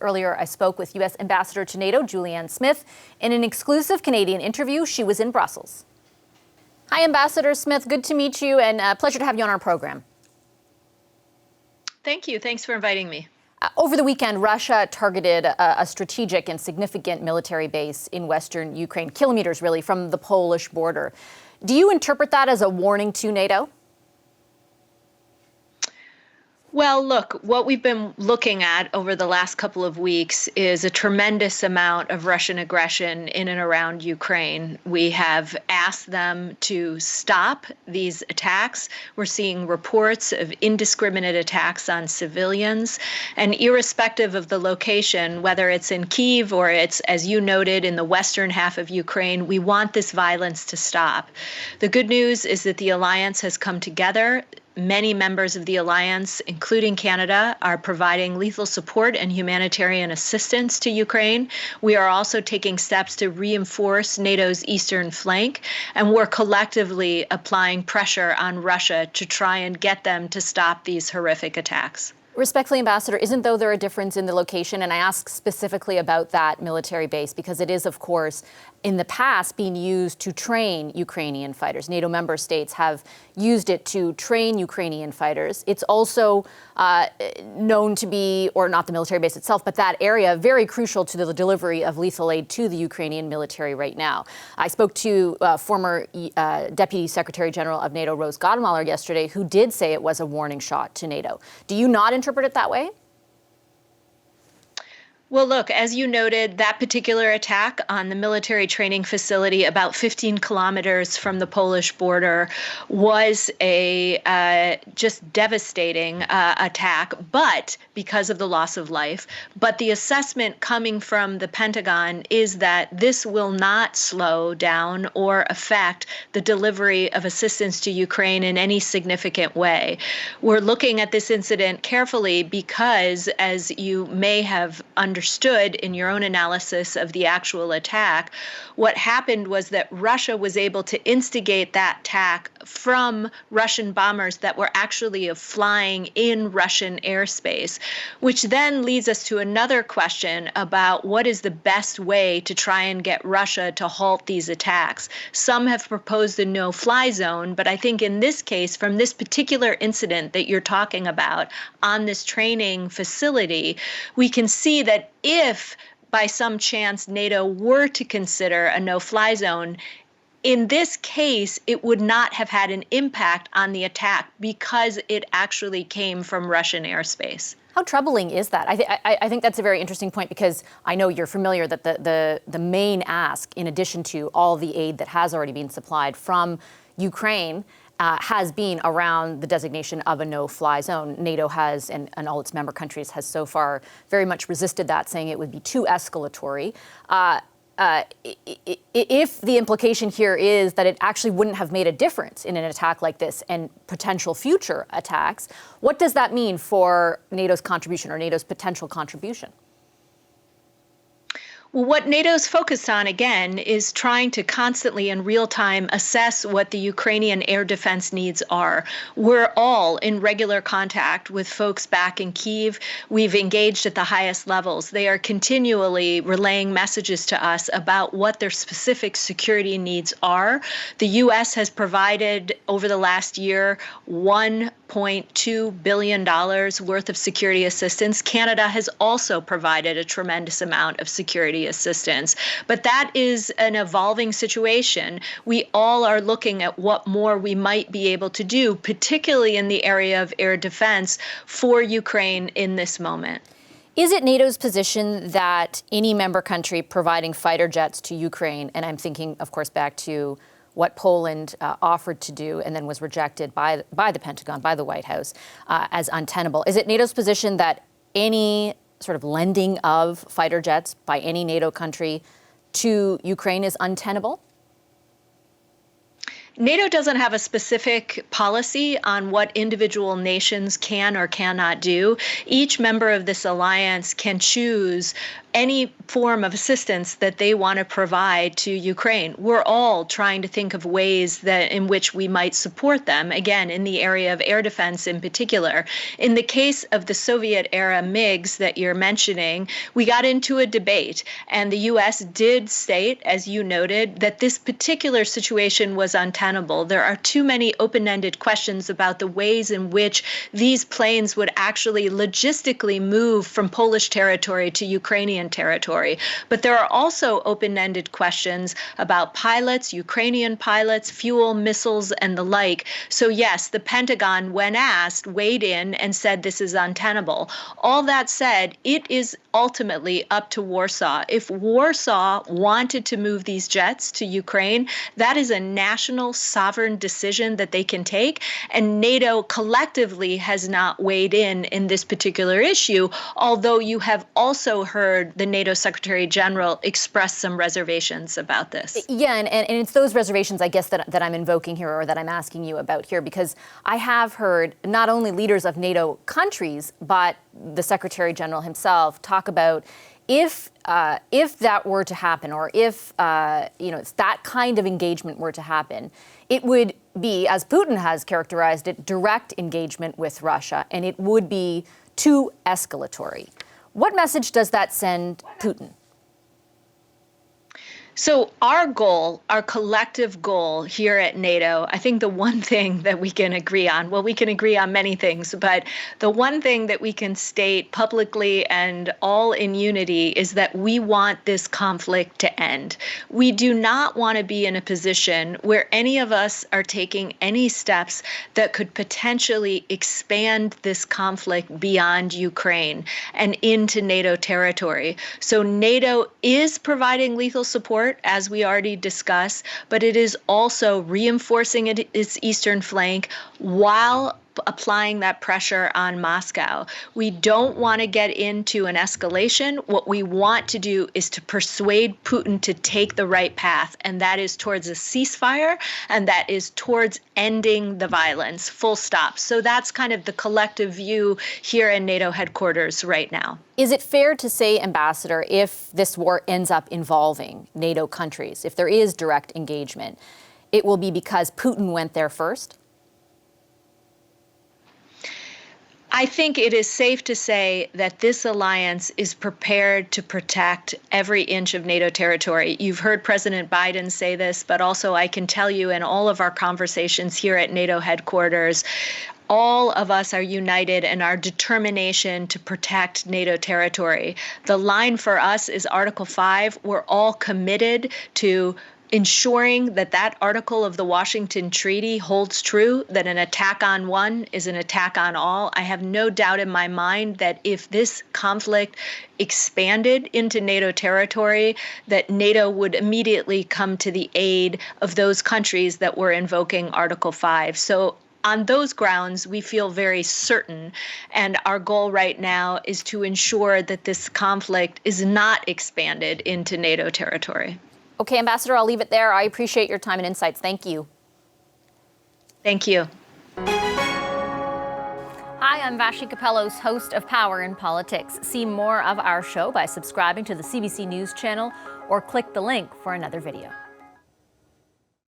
Earlier, I spoke with U.S. Ambassador to NATO Julianne Smith. In an exclusive Canadian interview, she was in Brussels. Hi, Ambassador Smith. Good to meet you, and a pleasure to have you on our program. Thank you. Thanks for inviting me. Over the weekend, Russia targeted a strategic and significant military base in western Ukraine, kilometers really from the Polish border. Do you interpret that as a warning to NATO? Well, look, what we've been looking at over the last couple of weeks is a tremendous amount of Russian aggression in and around Ukraine. We have asked them to stop these attacks. We're seeing reports of indiscriminate attacks on civilians. And irrespective of the location, whether it's in Kyiv or it's, as you noted, in the western half of Ukraine, we want this violence to stop. The good news is that the alliance has come together. Many members of the alliance, including Canada, are providing lethal support and humanitarian assistance to Ukraine. We are also taking steps to reinforce NATO's eastern flank, and we're collectively applying pressure on Russia to try and get them to stop these horrific attacks. Respectfully, Ambassador, isn't though there a difference in the location? And I ask specifically about that military base because it is, of course, in the past being used to train Ukrainian fighters. NATO member states have used it to train Ukrainian fighters. It's also known to be, or not the military base itself, but that area very crucial to the delivery of lethal aid to the Ukrainian military right now. I spoke to former Deputy Secretary General of NATO, Rose Gottemoeller, yesterday, who did say it was a warning shot to NATO. Do you not interpret it that way? Well, look, as you noted, that particular attack on the military training facility about 15 kilometers from the Polish border was a just devastating attack, but because of the loss of life. But the assessment coming from the Pentagon is that this will not slow down or affect the delivery of assistance to Ukraine in any significant way. We're looking at this incident carefully because, as you may have understood in your own analysis of the actual attack, what happened was that Russia was able to instigate that attack from Russian bombers that were actually flying in Russian airspace, which then leads us to another question about what is the best way to try and get Russia to halt these attacks. Some have proposed a no-fly zone, but I think in this case, from this particular incident that you're talking about on this training facility, we can see that if by some chance NATO were to consider a no-fly zone, in this case, it would not have had an impact on the attack because it actually came from Russian airspace. How troubling is that? I think that's a very interesting point because I know you're familiar that the main ask, in addition to all the aid that has already been supplied from Ukraine, has been around the designation of a no-fly zone. NATO has, and all its member countries, has so far very much resisted that, saying it would be too escalatory. If the implication here is that it actually wouldn't have made a difference in an attack like this and potential future attacks, what does that mean for NATO's contribution or NATO's potential contribution? Well, what NATO's focused on, again, is trying to constantly in real time assess what the Ukrainian air defense needs are. We're all in regular contact with folks back in Kyiv. We've engaged at the highest levels. They are continually relaying messages to us about what their specific security needs are. The U.S. has provided over the last year $1.2 billion worth of security assistance. Canada has also provided a tremendous amount of security assistance. But that is an evolving situation. We all are looking at what more we might be able to do, particularly in the area of air defense for Ukraine in this moment. Is it NATO's position that any member country providing fighter jets to Ukraine, and I'm thinking, of course, back to what Poland offered to do and then was rejected by the Pentagon, by the White House, as untenable. Is it NATO's position that any sort of lending of fighter jets by any NATO country to Ukraine is untenable? NATO doesn't have a specific policy on what individual nations can or cannot do. Each member of this alliance can choose any form of assistance that they want to provide to Ukraine. We're all trying to think of ways that in which we might support them, again, in the area of air defense in particular. In the case of the Soviet-era MiGs that you're mentioning, we got into a debate, and the U.S. did state, as you noted, that this particular situation was untenable. There are too many open-ended questions about the ways in which these planes would actually logistically move from Polish territory to Ukrainian territory. But there are also open-ended questions about pilots, Ukrainian pilots, fuel, missiles, and the like. So yes, the Pentagon, when asked, weighed in and said this is untenable. All that said, it is ultimately up to Warsaw. If Warsaw wanted to move these jets to Ukraine, that is a national sovereign decision that they can take. And NATO collectively has not weighed in this particular issue, although you have also heard the NATO Secretary General express some reservations about this. Yeah, and it's those reservations, I guess, that I'm invoking here, or that I'm asking you about here, because I have heard not only leaders of NATO countries, but the Secretary General himself talk about if that were to happen, or if that kind of engagement were to happen, it would be, as Putin has characterized it, direct engagement with Russia, and it would be too escalatory. What message does that send Putin? So our goal, our collective goal here at NATO, I think the one thing that we can agree on, well, we can agree on many things, but the one thing that we can state publicly and all in unity is that we want this conflict to end. We do not want to be in a position where any of us are taking any steps that could potentially expand this conflict beyond Ukraine and into NATO territory. So NATO is providing lethal support, as we already discussed, but it is also reinforcing its eastern flank while applying that pressure on Moscow. We don't want to get into an escalation. What we want to do is to persuade Putin to take the right path, and that is towards a ceasefire, and that is towards ending the violence, full stop. So that's kind of the collective view here in NATO headquarters right now. Is it fair to say, Ambassador, if this war ends up involving NATO countries, if there is direct engagement, it will be because Putin went there first? I think it is safe to say that this alliance is prepared to protect every inch of NATO territory. You've heard President Biden say this, but also I can tell you in all of our conversations here at NATO headquarters, all of us are united in our determination to protect NATO territory. The line for us is Article 5. We're all committed to ensuring that that article of the Washington Treaty holds true, that an attack on one is an attack on all. I have no doubt in my mind that if this conflict expanded into NATO territory, that NATO would immediately come to the aid of those countries that were invoking Article 5. So on those grounds, we feel very certain, and our goal right now is to ensure that this conflict is not expanded into NATO territory. Okay, Ambassador, I'll leave it there. I appreciate your time and insights. Thank you. Thank you. Hi, I'm Vashi Capellos, host of Power in Politics. See more of our show by subscribing to the CBC News channel or click the link for another video.